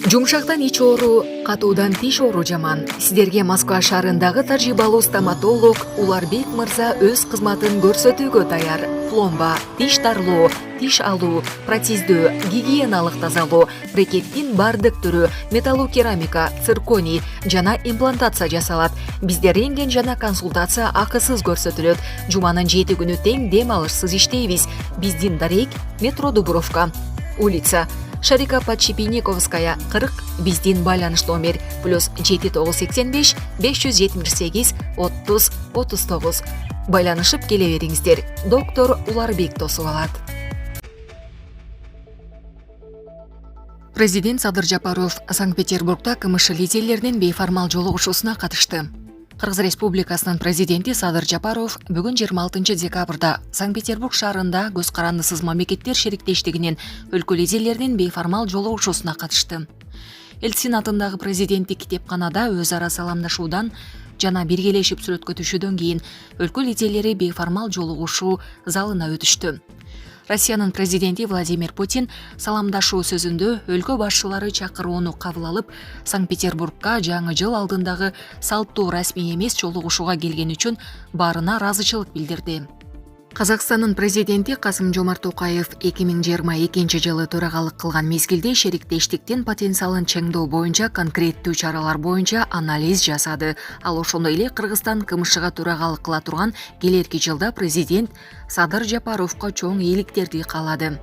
Жумшактан ич оору, катуудан тиш оору жаман. Сиздерге Москва шаарындагы тажрыйбалуу стоматолог Уларбек мырза өз кызматын көрсөтүүгө даяр. Пломба, тиш тарлоо, тиш алуу, протездөө, гигиеналык тазалоо, брекеттин бардык түрү, металлокерамика, цирконий жана имплантация жасалат. Бизде рентген жана консультация акысыз көрсөтүлөт. Жуманын 7 күнү тең дем алышсыз иштейбиз. Биздин дарек метро Дубровка, улица Шарика Подшипинниковская 40, биздин байланыш номер +7985 578 30 39. Байланышып келе бериңиздер. Доктор Уларбек тосуп алат. Президент Садыр Жапаров Санкт-Петербургда КМШ лидерлеринин бейформал жолугушуусуна катышты. Кыргыз Республикасынын президенти Садыр Жапаров бүгүн 26 декабрда Санкт-Петербург шаарында көз карандысыз мамлекеттер шериктештигинин өлкө лидерлеринин бейформал жолугушуусуна катышты. Эл Сенатындагы президенттик китепканада өз ара саламдашуудан жана биргелешип сүрөткө түшүүдөн кийин өлкө лидерлери бейформал жолугушуу залына өтүштү. Россиянын президенти Владимир Путин саламдашуу сөзүндө өлкө башчылары чакырууну кабыл алып, Санкт-Петербургга жаңы жыл алдындагы салттуу расмий эмес жолугушууга келгени үчүн баарына ыраазычылык билдирди. Казакстандын президенти Касым-Жомарт Токаев 2022 жылы төрагалык кылган мезгилде шериктештиктин потенциалын чеңдөө боюнча конкреттүү чаралар боюнча анализ жасады. Ал ошондой эле Кыргызстан КМШга төрагалык кыла турган келерки жылда президент Садыр Жапаровго чоң ийгиликтерди каалады.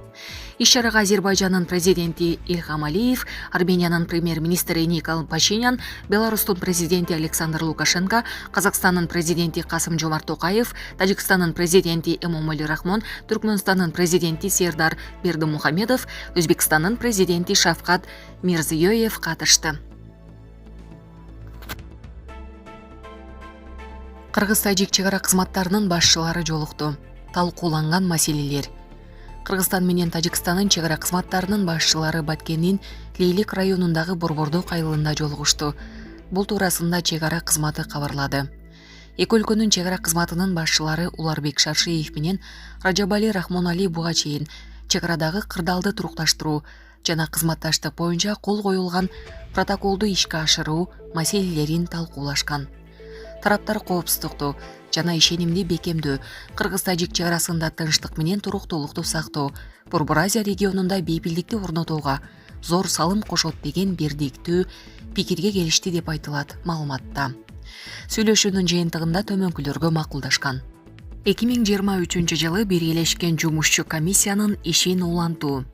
Иш-чарага Азербайжандын президенти Ильхам Алиев, Армениянын премьер-министри Никол Пашинян, Беларустун президенти Александр Лукашенко, Казакстандын президенти Касым-Жомарт Токаев, Тажикстандын президенти Эмомали Рахмон, Түркмөнстандын президенти Сердар Бердымухамедов, Өзбекстандын президенти Шавкат Мирзиёев катышты. Кыргыз-тажик чегара кызматтарынын башчылары жолукту. Талкууланган маселелер. Кыргызстан менен Тажикстандын чегара кызматтарынын башчылары Баткендин Лейлик районундагы Борбордок айылында жолугушту. Бул туурасында чегара кызматы кабарлады. Эки өлкөнүн чегара кызматынын башчылары Уларбек Шаршиев менен Ражабали Рахмонали буга чейин чегарадагы кырдаалды турукташтыруу жана кызматташтык боюнча кол коюлган протоколду ишке ашыруу маселелерин талкуулашкан. Тараптар коопсуздукту жана ишенимди бекемдөө, Кыргыз-тажик чегарасында тынчтык менен туруктуулукту сактоо, Борбор Азия регионунда бейпилдикти орнотууга зор салым кошот деген бирдиктүү пикирге келишти деп айтылат маалыматта. Сүйлөшүүнүн жыйынтыгында төмөнкүлөргө макулдашкан. 2023 жылы биргелешкен жумушчу комиссиянын ишин улантуу.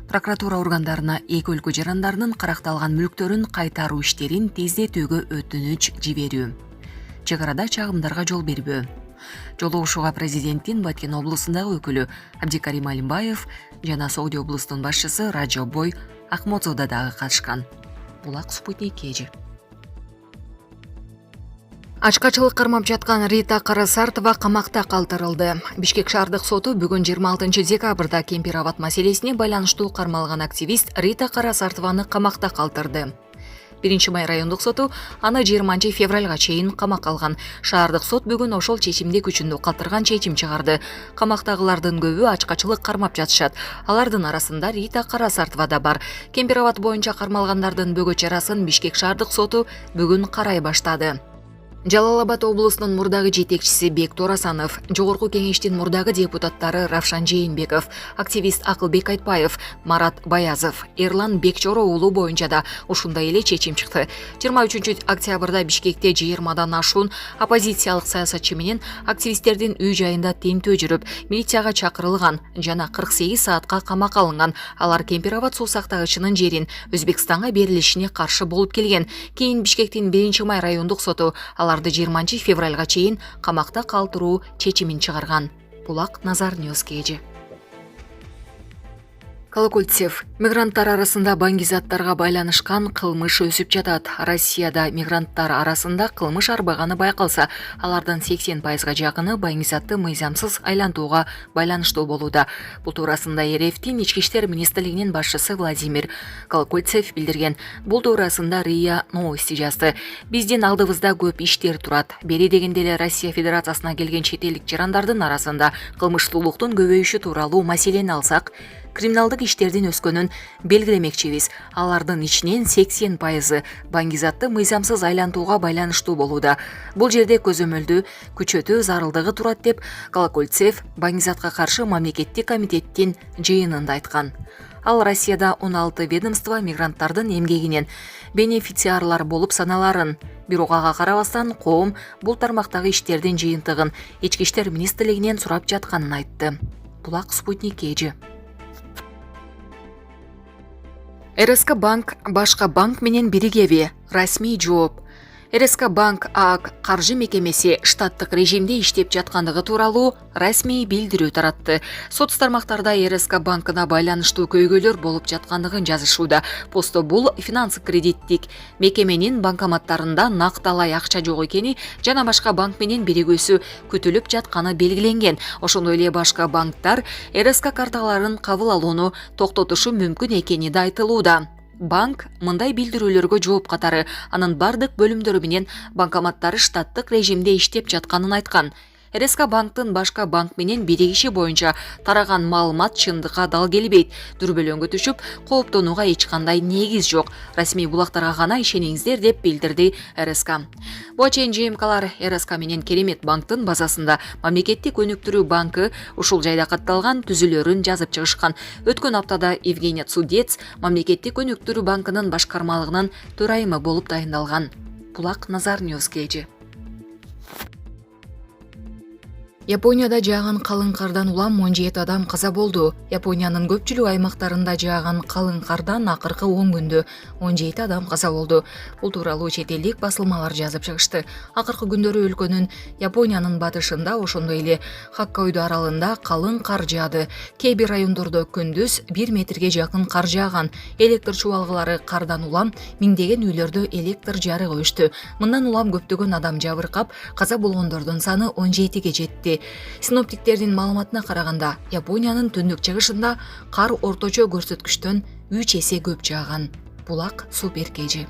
Прокуратура органдарына эки өлкө жарандарынын каракталган мүлктөрүн кайтаруу иштерин тездетүүгө өтүнүч жиберүү. Чегарада чагымдарга жол бербөө. Жолугушууга президенттин Баткен облусундагы өкүлү Абдикарим Алимбаев жана Сооди облусунун башчысы Раджабой Ахмодзода дагы катышкан. Булак Спутник KG. Ачкачылык кармап жаткан Рита Карасартова камакта калтырылды. Бишкек шаардык соту бүгүн 26 декабрда Кемпир-Абад маселесине байланыштуу кармалган активист Рита Карасартованы камакта калтырды. 1-май райондук соту аны 20 февралга чейин камакка алган. Шаардык сот бүгүн ошол чечимди күчүндө калтырган чечим чыгарды. Камактагылардын көбү ачкачылык кармап жатышат. Алардын арасында Рита Карасартова да бар. Кемпир-Абад боюнча кармалгандардын бөгөт чарасын Бишкек шаардык соту бүгүн карай баштады. Жалал-Абад облусунун мурдагы жетекчиси Бек Торасанов, Жогорку кеңештин мурдагы депутаттары Равшан Жээнбеков, активист Акылбек Айтбаев, Марат Баязов, Эрлан Бекчоро уулу боюнча да ушундай эле чечим чыкты. 23 октябрда Бишкекте 20дан ашуун оппозициялык саясатчы менен активисттердин үй жайында тинтөө жүрүп, милицияга чакырылган жана 48 саатка камакка алынган. Алар Кемпир-Абад суу сактагычынын жерин Өзбекстанга берилишине каршы болуп келген. Кийин Бишкектин 1-май райондук соту аларды 20 февралга чейин камакта калтыруу чечимин чыгарган. Булак Назар Ньюс KG. Колокольцев. Мигранттар арасында баңгизаттарга байланышкан кылмыш өсүп жатат. Россияда мигранттар арасында кылмыш арбаганы байкалса, алардын 80%га жакыны баңгизатты мыйзамсыз айлантууга байланыштуу болууда. Бул туурасында РФтин Ички иштер министрлигинин башчысы Владимир Колокольцев билдирген. Бул туурасында РИА Новости жазды. Биздин алдыбызда көп иштер турат. Бери дегенде эле Россия Федерациясына келген чет элдик жарандардын арасында кылмыштуулуктун көбөйүшү тууралуу маселени алсак, криминалдык иштердин өскөнүн белгилемекчибиз. Алардын ичинен 80% баңгизатты мыйзамсыз айлантууга байланыштуу болууда. Бул жерде көзөмөлдү күчөтүү зарылдыгы турат деп Колокольцев баңгизатка каршы мамлекеттик комитеттин жыйынында айткан. Ал Россияда 16 ведомство мигранттардын эмгегинен бенефициарлар болуп саналарын, бирок ага карабастан коом бул тармактагы иштердин жыйынтыгын Ички иштер министрлигинен сурап жатканын айтты. Булак Спутник KG. РСК банк башка банк менен биригеби? Расмий жооп. РСК банк ААК каржы мекемеси штаттык режимде иштеп жаткандыгы тууралуу расмий билдирүү таратты. Сот тармактарда РСК банкына байланыштуу көйгөйлөр болуп жаткандыгын жазышууда. Посто бул финанс кредиттик мекеменин банкоматтарында накталай акча жок экени жана башка банк менен биригүүсү күтүлүп жатканы белгиленген. Ошондой эле башка банктар РСК карталарын кабыл алууну токтотушу мүмкүн экени да айтылууда. Банк мындай билдирүүлөргө жооп катары анын бардык бөлүмдөрү менен банкоматтары штаттык режимде иштеп жатканын айткан. РСК банктын башка банк менен биригиши боюнча тараган маалымат чындыкка дал келбейт. Дүрбөлөңгө түшүп, кооптонууга эч кандай негиз жок. Расмий булактарга гана ишениңиздер деп билдирди РСК. Буга чейин ЖМКлар РСК менен Керемет банктын базасында мамлекеттик өнүктүрүү банкы ушул жайда катталган түзүлөрүн жазып чыгышкан. Өткөн аптада Евгений Цудец мамлекеттик өнүктүрүү банкынын башкармалыгынын төрайымы болуп дайындалган. Булак Назар Ньюс KG. Японияда жааган калың кардан улам 17 адам каза болду. Япониянын көпчүлүк аймактарында жааган калың кардан акыркы 10 күндө 17 адам каза болду. Бул тууралуу чет элдик басылмалар жазып чыгышты. Акыркы күндөрү өлкөнүн Япониянын батышында, ошондой эле Хоккайдо аралында калың кар жаады. Кээ бир райондордо күндүз 1 метрге жакын кар жааган. Электр чубалгылары кардан улам миңдеген үйлөрдө электр жарыгы өчтү. Мындан улам көптөгөн адам жабыркап, каза болгондордун саны 17ге жетти. Синоптиктердин маалыматына караганда, Япониянын түндүк чыгышында кар орточо көрсөткүчтөн 3 эсе көп жааган. Булак Супер KG.